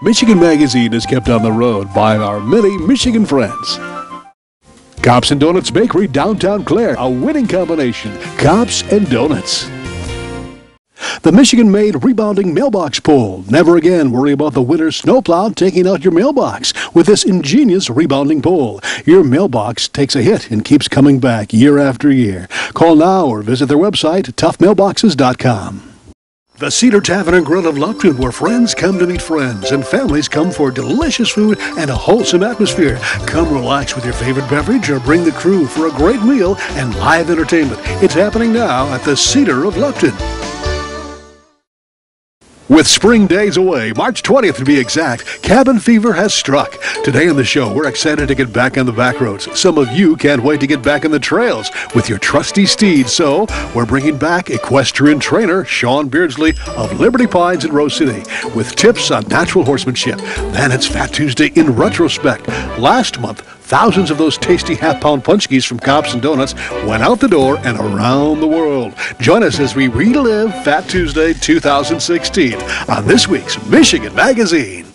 Michigan Magazine is kept on the road by our many Michigan friends. Cops and Doughnuts Bakery, downtown Clare, a winning combination. Cops and Doughnuts. The Michigan-made rebounding mailbox pole. Never again worry about the winter snowplow taking out your mailbox with this ingenious rebounding pole. Your mailbox takes a hit and keeps coming back year after year. Call now or visit their website, toughmailboxes.com. The Cedar Tavern and Grill of Lupton, where friends come to meet friends and families come for delicious food and a wholesome atmosphere. Come relax with your favorite beverage or bring the crew for a great meal and live entertainment. It's happening now at the Cedar of Lupton. With spring days away, March 20th to be exact, cabin fever has struck. Today on the show, we're excited to get back on the back roads. Some of you can't wait to get back on the trails with your trusty steeds. So we're bringing back equestrian trainer Shaun Beardsley of Liberty Pines in Rose City with tips on natural horsemanship. Then it's Fat Tuesday in retrospect. Last month, thousands of those tasty half-pound Paczkis from Cops and Doughnuts went out the door and around the world. Join us as we relive Fat Tuesday 2016 on this week's Michigan Magazine.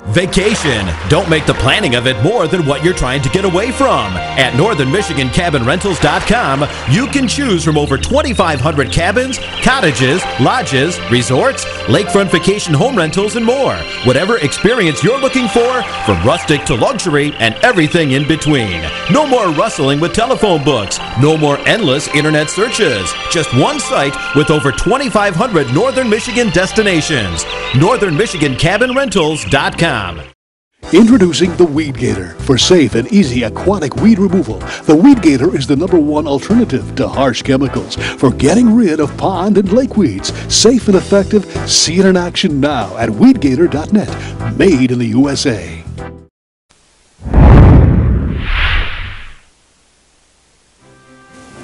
Vacation. Don't make the planning of it more than what you're trying to get away from. At northernmichigancabinrentals.com, you can choose from over 2,500 cabins, cottages, lodges, resorts, lakefront vacation home rentals, and more. Whatever experience you're looking for, from rustic to luxury and everything in between. No more rustling with telephone books. No more endless internet searches. Just one site with over 2,500 Northern Michigan destinations. northernmichigancabinrentals.com. Introducing the Weed Gator. For safe and easy aquatic weed removal, the Weed Gator is the #1 alternative to harsh chemicals for getting rid of pond and lake weeds. Safe and effective. See it in action now at weedgator.net. Made in the USA.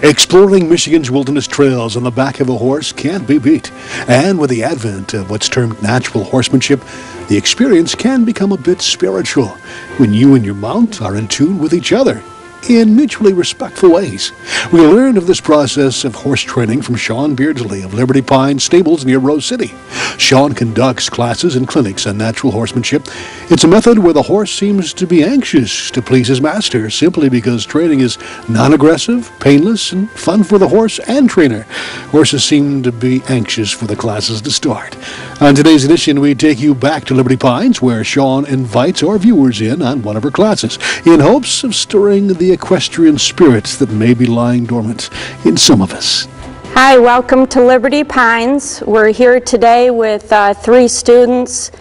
Exploring Michigan's wilderness trails on the back of a horse can't be beat. And with the advent of what's termed natural horsemanship, the experience can become a bit spiritual when you and your mount are in tune with each other in mutually respectful ways. We learned of this process of horse training from Shaun Beardsley of Liberty Pines Stables near Rose City. Shaun conducts classes and clinics on natural horsemanship. It's a method where the horse seems to be anxious to please his master simply because training is non-aggressive, painless, and fun for the horse and trainer. Horses seem to be anxious for the classes to start. On today's edition, we take you back to Liberty Pines, where Shaun invites our viewers in on one of her classes in hopes of stirring the equestrian spirits that may be lying dormant in some of us. Hi, welcome to Liberty Pines. We're here today with 3 students,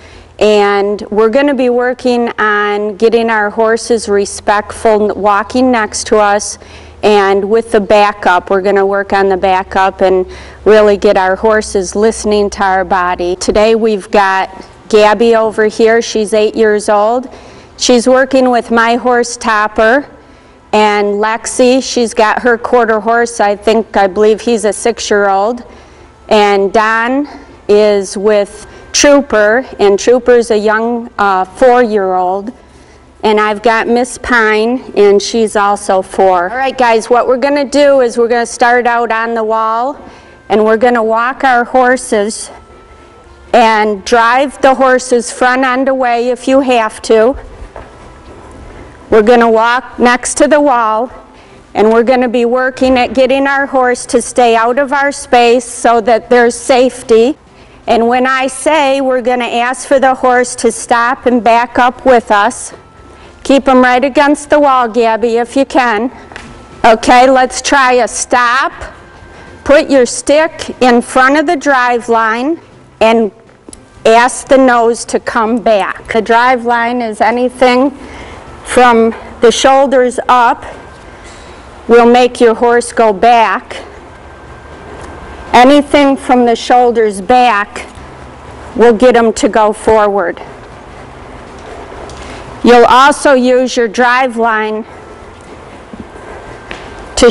and we're going to be working on getting our horses respectful, walking next to us, and with the backup. We're going to work on the backup and really get our horses listening to our body. Today we've got Gabby over here. She's 8 years old. She's working with my horse Topper. And Lexi, she's got her quarter horse. I believe he's a 6-year-old. And Don is with Trooper, and Trooper's a young 4-year-old. And I've got Miss Pine, and she's also 4. All right, guys, what we're going to do is we're going to start out on the wall, and we're going to walk our horses and drive the horses front end away if you have to. We're going to walk next to the wall, and we're going to be working at getting our horse to stay out of our space so that there's safety. And when I say, we're going to ask for the horse to stop and back up with us. Keep them right against the wall, Gabby, if you can. Okay, let's try a stop. Put your stick in front of the drive line and ask the nose to come back. The drive line is anything from the shoulders up will make your horse go back. Anything from the shoulders back will get them to go forward. You'll also use your drive line to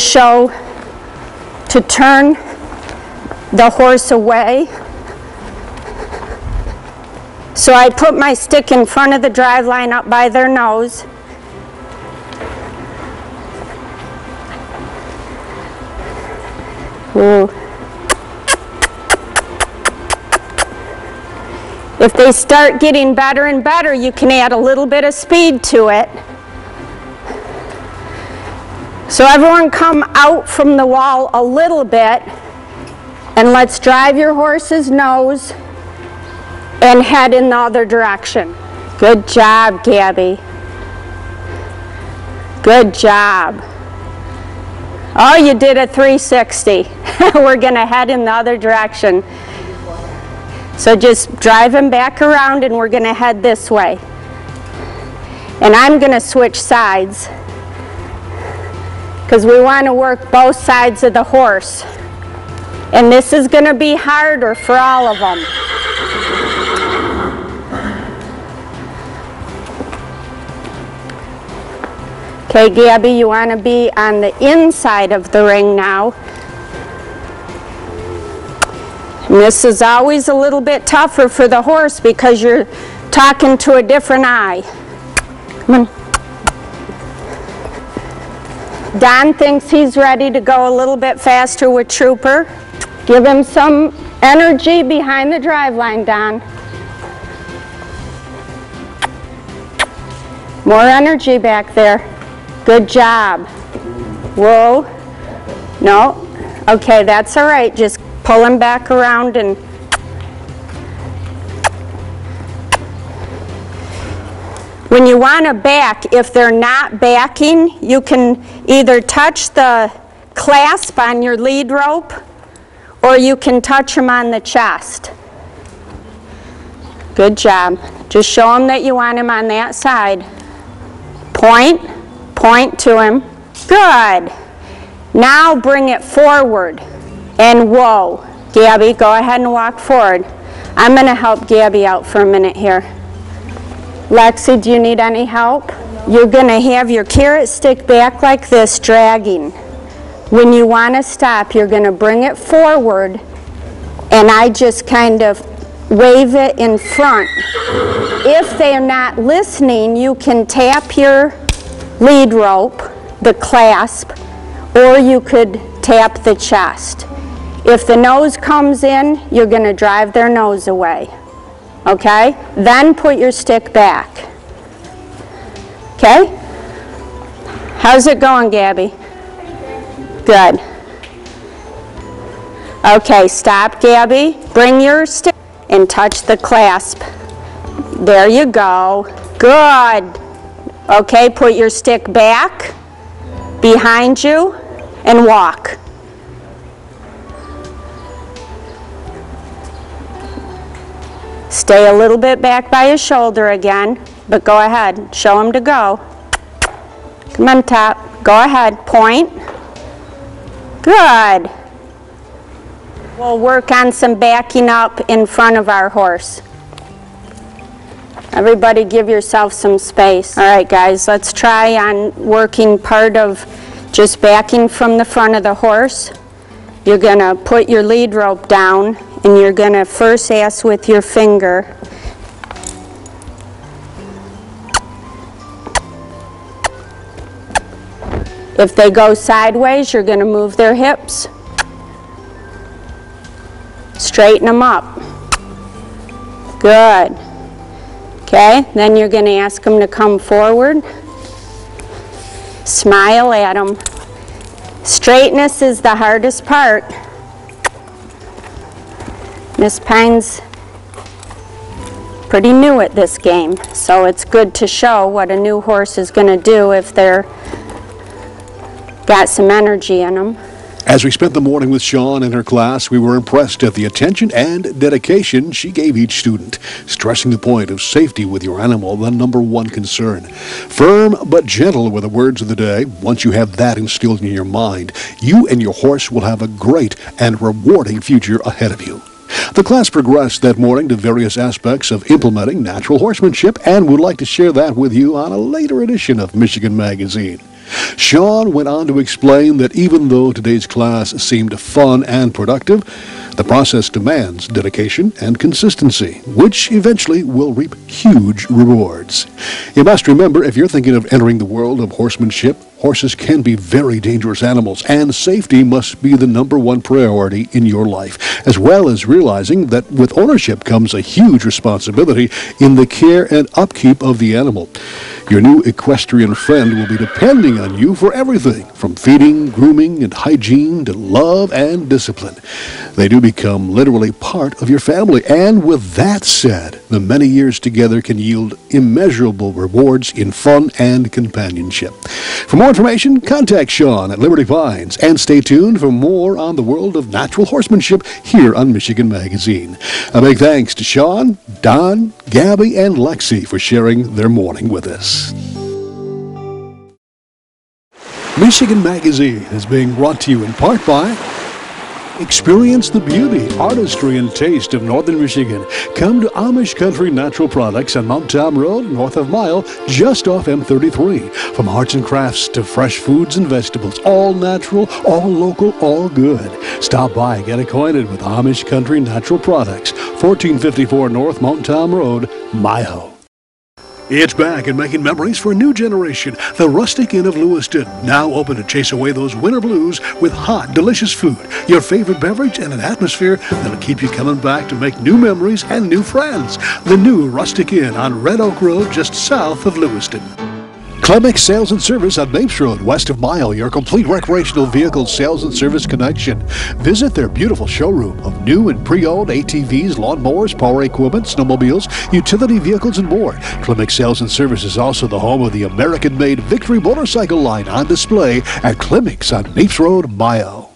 turn the horse away. So I put my stick in front of the drive line up by their nose. Ooh. If they start getting better and better, you can add a little bit of speed to it. So everyone come out from the wall a little bit, and let's drive your horse's nose and head in the other direction. Good job, Gabby. Good job. Oh, you did a 360. We're going to head in the other direction. So just drive him back around and we're going to head this way. And I'm going to switch sides because we want to work both sides of the horse. And this is going to be harder for all of them. Okay, Gabby, you want to be on the inside of the ring now. And this is always a little bit tougher for the horse because you're talking to a different eye. Come on. Don thinks he's ready to go a little bit faster with Trooper. Give him some energy behind the drive line, Don. More energy back there. Good job. Whoa. No. Okay, that's all right. Just pull him back around and when you want to back, if they're not backing, you can either touch the clasp on your lead rope or you can touch them on the chest. Good job. Just show them that you want him on that side. Point to him. Good. Now bring it forward. And whoa. Gabby, go ahead and walk forward. I'm going to help Gabby out for a minute here. Lexi, do you need any help? You're going to have your carrot stick back like this, dragging. When you want to stop, you're going to bring it forward, and I just kind of wave it in front. If they're not listening, you can tap your lead rope, the clasp, or you could tap the chest. If the nose comes in, you're going to drive their nose away. Okay? Then put your stick back. Okay? How's it going, Gabby? Good. Okay, stop, Gabby. Bring your stick and touch the clasp. There you go. Good. Okay, put your stick back behind you and walk. Stay a little bit back by his shoulder again, but go ahead. Show him to go. Come on, top. Go ahead. Point. Good. We'll work on some backing up in front of our horse. Everybody give yourself some space. All right, guys, let's try on working part of just backing from the front of the horse. You're going to put your lead rope down, and you're going to first ask with your finger. If they go sideways, you're going to move their hips. Straighten them up. Good. Okay, then you're going to ask them to come forward. Smile at them. Straightness is the hardest part. Miss Pine's pretty new at this game, so it's good to show what a new horse is going to do if they're got some energy in them. As we spent the morning with Shaun and her class, we were impressed at the attention and dedication she gave each student, stressing the point of safety with your animal, the #1 concern. Firm but gentle were the words of the day. Once you have that instilled in your mind, you and your horse will have a great and rewarding future ahead of you. The class progressed that morning to various aspects of implementing natural horsemanship and would like to share that with you on a later edition of Michigan Magazine. Shaun went on to explain that even though today's class seemed fun and productive, the process demands dedication and consistency, which eventually will reap huge rewards. You must remember, if you're thinking of entering the world of horsemanship, Horses can be very dangerous animals, and safety must be the #1 priority in your life, as well as realizing that with ownership comes a huge responsibility in the care and upkeep of the animal. Your new equestrian friend will be depending on you for everything, from feeding, grooming, and hygiene to love and discipline. They do become literally part of your family, and with that said, the many years together can yield immeasurable rewards in fun and companionship. For more information, contact Shaun at Liberty Pines, and stay tuned for more on the world of natural horsemanship here on Michigan Magazine. A big thanks to Shaun, Don, Gabby, and Lexi for sharing their morning with us. Michigan Magazine is being brought to you in part by Experience the beauty, artistry, and taste of Northern Michigan. Come to Amish Country Natural Products on Mount Tom Road, north of Mile, just off M33. From arts and crafts to fresh foods and vegetables, all natural, all local, all good. Stop by and get acquainted with Amish Country Natural Products, 1454 North Mount Tom Road, Mile. It's back and making memories for a new generation. The Rustic Inn of Lewiston, now open to chase away those winter blues with hot, delicious food, your favorite beverage, and an atmosphere that'll keep you coming back to make new memories and new friends. The new Rustic Inn on Red Oak Road, just south of Lewiston. Clemix Sales and Service on Mapes Road, west of Mile, your complete recreational vehicle sales and service connection. Visit their beautiful showroom of new and pre-owned ATVs, lawnmowers, power equipment, snowmobiles, utility vehicles, and more. Clemix Sales and Service is also the home of the American-made Victory motorcycle line on display at Clemix on Mapes Road, Mile.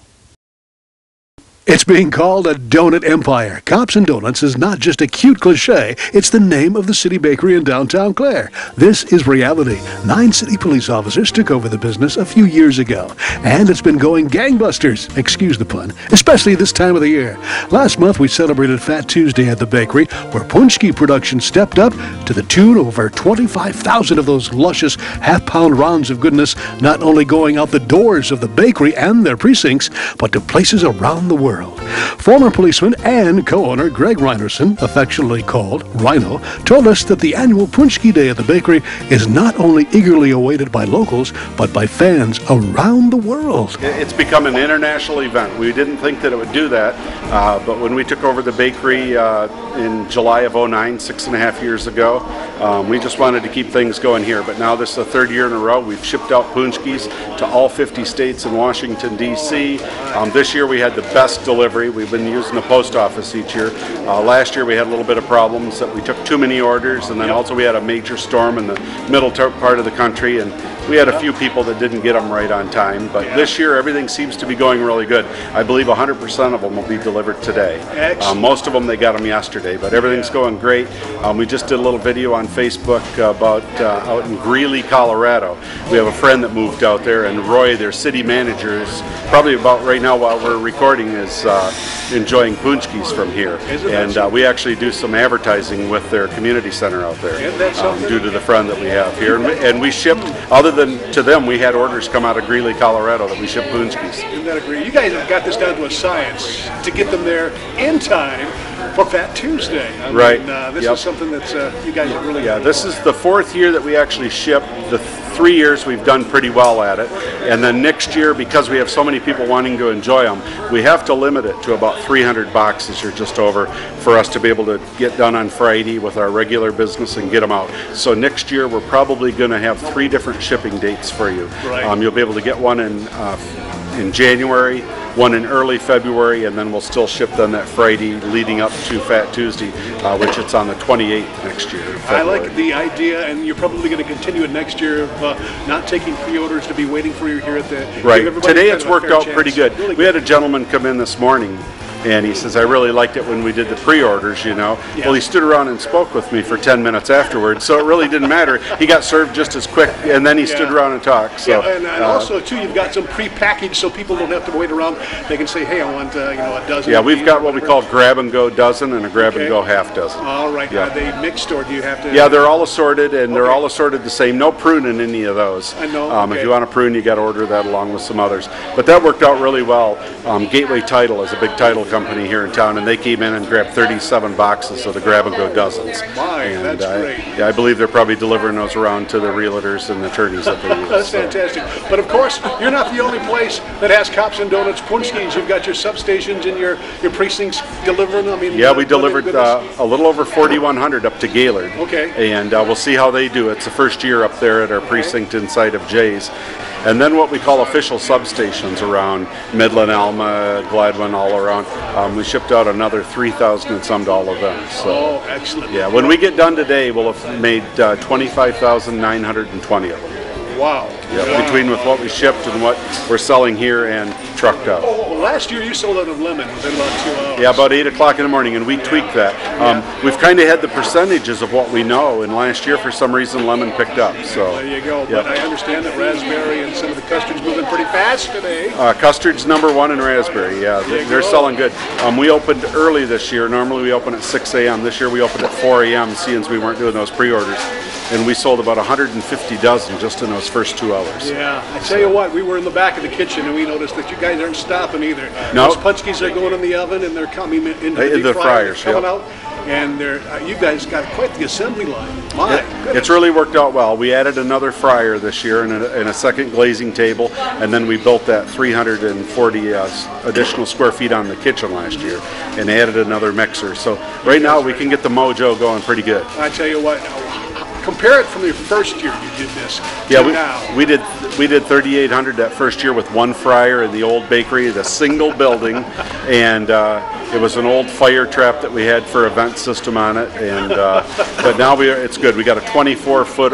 It's being called a donut empire. Cops and Doughnuts is not just a cute cliche, it's the name of the city bakery in downtown Clare. This is reality. 9 city police officers took over the business a few years ago, and it's been going gangbusters, excuse the pun, especially this time of the year. Last month we celebrated Fat Tuesday at the bakery, where Paczki production stepped up to the tune of over 25,000 of those luscious half-pound rounds of goodness, not only going out the doors of the bakery and their precincts, but to places around the world. Former policeman and co-owner Greg Reinerson, affectionately called Rhino, told us that the annual Paczki Day at the bakery is not only eagerly awaited by locals, but by fans around the world. It's become an international event. We didn't think that it would do that, but when we took over the bakery in July of '09, 6.5 years ago, we just wanted to keep things going here. But now this is the 3rd year in a row. We've shipped out Paczkis to all 50 states and Washington, D.C. This year we had the best delivery. We've been using the post office each year. Last year we had a little bit of problems that we took too many orders, and then also we had a major storm in the middle part of the country, and we had a few people that didn't get them right on time. But this year everything seems to be going really good. I believe 100% of them will be delivered today. Most of them, they got them yesterday, but everything's going great. We just did a little video on Facebook about out in Greeley, Colorado. We have a friend that moved out there, and Roy, their city manager, is probably about right now while we're recording is enjoying Paczkis from here. And we actually do some advertising with their community center out there due to the friend that we have here. And we shipped, other than to them, we had orders come out of Greeley, Colorado that we ship Paczkis. Isn't that agree? You guys have got this down to a science to get them there in time for Fat Tuesday. I mean, this is something that you guys have really... Yeah, this is the 4th year that we actually ship. The 3 years we've done pretty well at it, and then next year, because we have so many people wanting to enjoy them, we have to limit it to about 300 boxes or just over for us to be able to get done on Friday with our regular business and get them out. So next year we're probably going to have 3 different shipping dates for you. You'll be able to get one in January, one in early February, and then we'll still ship them that Friday leading up to Fat Tuesday, which it's on the 28th next year. I like the idea, and you're probably going to continue it next year of not taking pre-orders to be waiting for you here at the... Right. Today it's worked out pretty good. We had a gentleman come in this morning, and he says, I really liked it when we did the pre-orders, you know. Yeah. Well, he stood around and spoke with me for 10 minutes afterwards, so it really didn't matter. He got served just as quick, and then he stood around and talked. So, and also, too, you've got some pre-packaged so people don't have to wait around. They can say, hey, I want a dozen. Yeah, we've got what we call grab-and-go dozen and a grab-and-go half dozen. All right. Yeah. Are they mixed, or do you have to... Yeah, they're all assorted, and they're all assorted the same. No prune in any of those. I know. If you want a prune, you got to order that along with some others. But that worked out really well. Gateway Title is a big title company here in town, and they came in and grabbed 37 boxes of the grab-and-go dozens. That's great. Yeah, I believe they're probably delivering those around to the realtors and attorneys that they use. That's fantastic. But of course, you're not the only place that has Cops and Doughnuts Paczkis. You've got your substations and your precincts delivering them. Yeah, we delivered a little over 4,100 up to Gaylord. Okay. And we'll see how they do. It's the first year up there at our precinct inside of Jay's. And then what we call official substations around Midland, Alma, Gladwin, all around. We shipped out another 3,000 and some to all of them. So, excellent. Yeah, when we get done today, we'll have made 25,920 of them. Wow. Yeah, between with what we shipped and what we're selling here and trucked out. Well, last year you sold out of lemon within about 2 hours. Yeah, about 8 o'clock in the morning, and we tweaked that. We've kind of had the percentages of what we know, and last year for some reason lemon picked up. So there you go. But I understand that raspberry and some of the custards moving pretty fast today. Custard's #1 in raspberry. Yeah, they're selling good. We opened early this year. Normally we open at 6 a.m. This year we opened at 4 a.m. seeing as we weren't doing those pre-orders. And we sold about 150 dozen just in those first 2 hours. Yeah, I tell you what, we were in the back of the kitchen and we noticed that you guys aren't stopping either. No. Those Paczkis are going in the oven and they're coming into the deep fryers, coming out. And you guys got quite the assembly line. My goodness. It's really worked out well. We added another fryer this year and a second glazing table, and then we built that 340 additional square feet on the kitchen last year and added another mixer. So right now we can get the mojo going pretty good. I tell you what, compare it from your first year you did this to now. We did 3,800 that first year with one fryer in the old bakery, the single building, and it was an old fire trap that we had for a vent system on it, and but now it's good. We got a 24-foot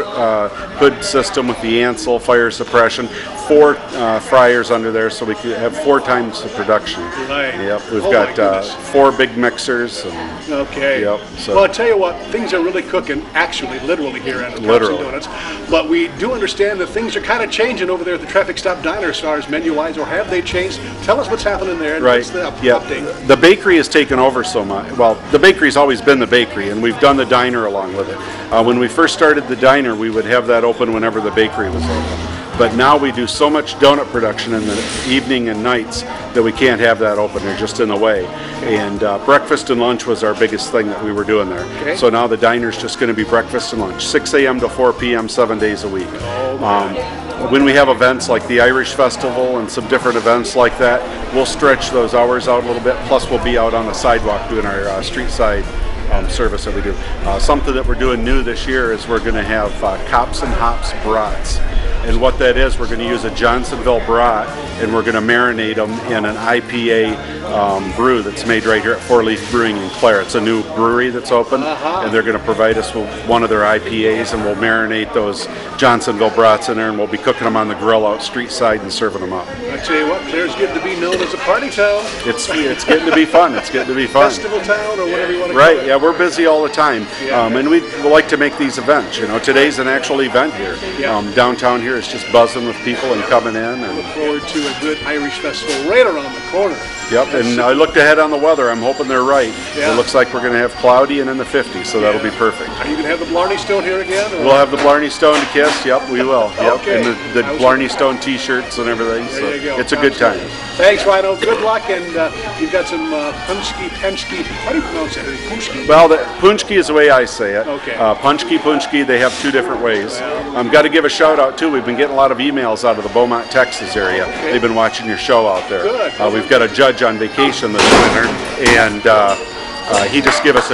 hood system with the Ansel fire suppression, 4 fryers under there, so we could have 4 times the production. Right. Yep. We've got 4 big mixers. And, okay. Yep. So. Well, I tell you what, things are really cooking, actually, literally here at Cops and Doughnuts. But we do understand that things are kind of changing over there at the Traffic Stop Diner as far as menu-wise, or have they changed? Tell us what's happening there. And what's the update? The bakery has taken over so much. Well, the bakery's always been the bakery, and we've done the diner along with it. When we first started the diner, we would have that open whenever the bakery was open. But now we do so much donut production in the evening and nights that we can't have that open. They're just in the way. And breakfast and lunch was our biggest thing that we were doing there. Okay. So now the diner's just going to be breakfast and lunch, 6 a.m. to 4 p.m., 7 days a week. When we have events like the Irish Festival and some different events like that, we'll stretch those hours out a little bit. Plus we'll be out on the sidewalk doing our street side service that we do. Something that we're doing new this year is we're going to have Cops and Hops brats. And what that is, we're going to use a Johnsonville brat, and we're going to marinate them in an IPA brew that's made right here at Four Leaf Brewing in Clare. It's a new brewery that's open, and they're going to provide us with one of their IPAs, and we'll marinate those Johnsonville brats in there, and we'll be cooking them on the grill out street side and serving them up. I tell you what, Clare's getting to be known as a party town. It's getting to be fun. It's getting to be fun. Festival town, or whatever you want to call it. Right, yeah, we're busy all the time, and we like to make these events. You know, today's an actual event here. Downtown here is just buzzing with people and coming in. And look forward to a good Irish festival right around the corner. Yep, and I looked ahead on the weather. I'm hoping they're right. Yeah. It looks like we're going to have cloudy and in the 50s, so that'll be perfect. Are you going to have the Blarney Stone here again? Or? We'll have the Blarney Stone to kiss. Yep, we will. Yep, Okay. And the Blarney Stone T-shirts and everything. So there you go. It's a good time. Thanks, Rhino. Good luck, and you've got some Paczki. How do you pronounce it? Paczki? Well, Paczki is the way I say it. Okay. Paczki, they have 2 different ways. Got to give a shout out too. We've been getting a lot of emails out of the Beaumont, Texas area. Okay. They've been watching your show out there. Good. We've got a judge on vacation this winter, and he just gave us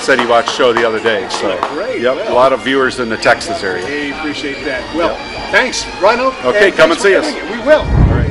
said he watched the show the other day. So, great. Yep, a lot of viewers in the Texas area. Hey, appreciate that. Well, thanks, Rhino. Okay, come and see us. We will. All right.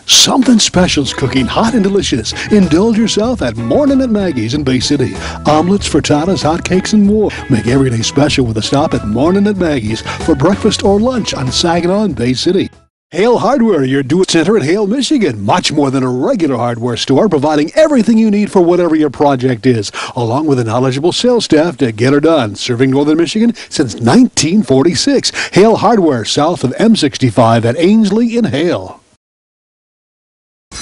Something special's cooking, hot and delicious. Indulge yourself at Morning at Maggie's in Bay City. Omelets, frittatas, hotcakes, and more. Make every day special with a stop at Morning at Maggie's for breakfast or lunch on Saginaw in Bay City. Hale Hardware, your do-it-center at Hale, Michigan. Much more than a regular hardware store, providing everything you need for whatever your project is, along with a knowledgeable sales staff to get her done. Serving Northern Michigan since 1946. Hale Hardware, south of M65 at Ainsley in Hale.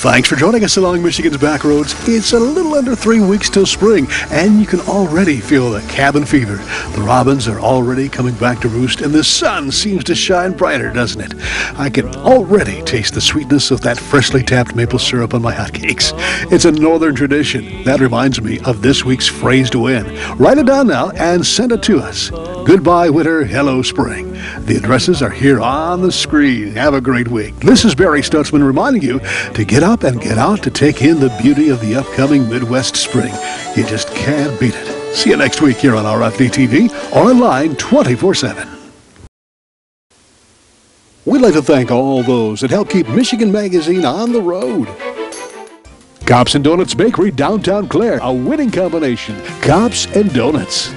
Thanks for joining us along Michigan's back roads. It's a little under 3 weeks till spring, and you can already feel the cabin fever. The robins are already coming back to roost, and the sun seems to shine brighter, doesn't it? I can already taste the sweetness of that freshly tapped maple syrup on my hotcakes. It's a northern tradition. That reminds me of this week's phrase to win. Write it down now and send it to us. Goodbye, winter. Hello, spring. The addresses are here on the screen. Have a great week. This is Barry Stutzman reminding you to get up and get out to take in the beauty of the upcoming Midwest spring. You just can't beat it. See you next week here on RFD TV or online 24/7. We'd like to thank all those that help keep Michigan Magazine on the road. Cops and Doughnuts Bakery, downtown Clare, a winning combination. Cops and Doughnuts.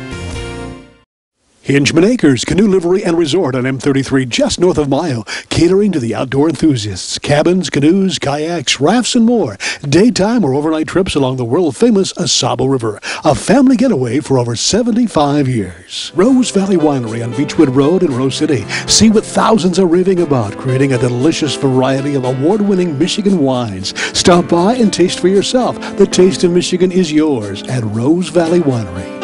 Hingeman Acres, Canoe Livery and Resort on M33 just north of Mayo, catering to the outdoor enthusiasts. Cabins, canoes, kayaks, rafts, and more. Daytime or overnight trips along the world-famous Asabo River. A family getaway for over 75 years. Rose Valley Winery on Beechwood Road in Rose City. See what thousands are raving about, creating a delicious variety of award-winning Michigan wines. Stop by and taste for yourself. The taste of Michigan is yours at Rose Valley Winery.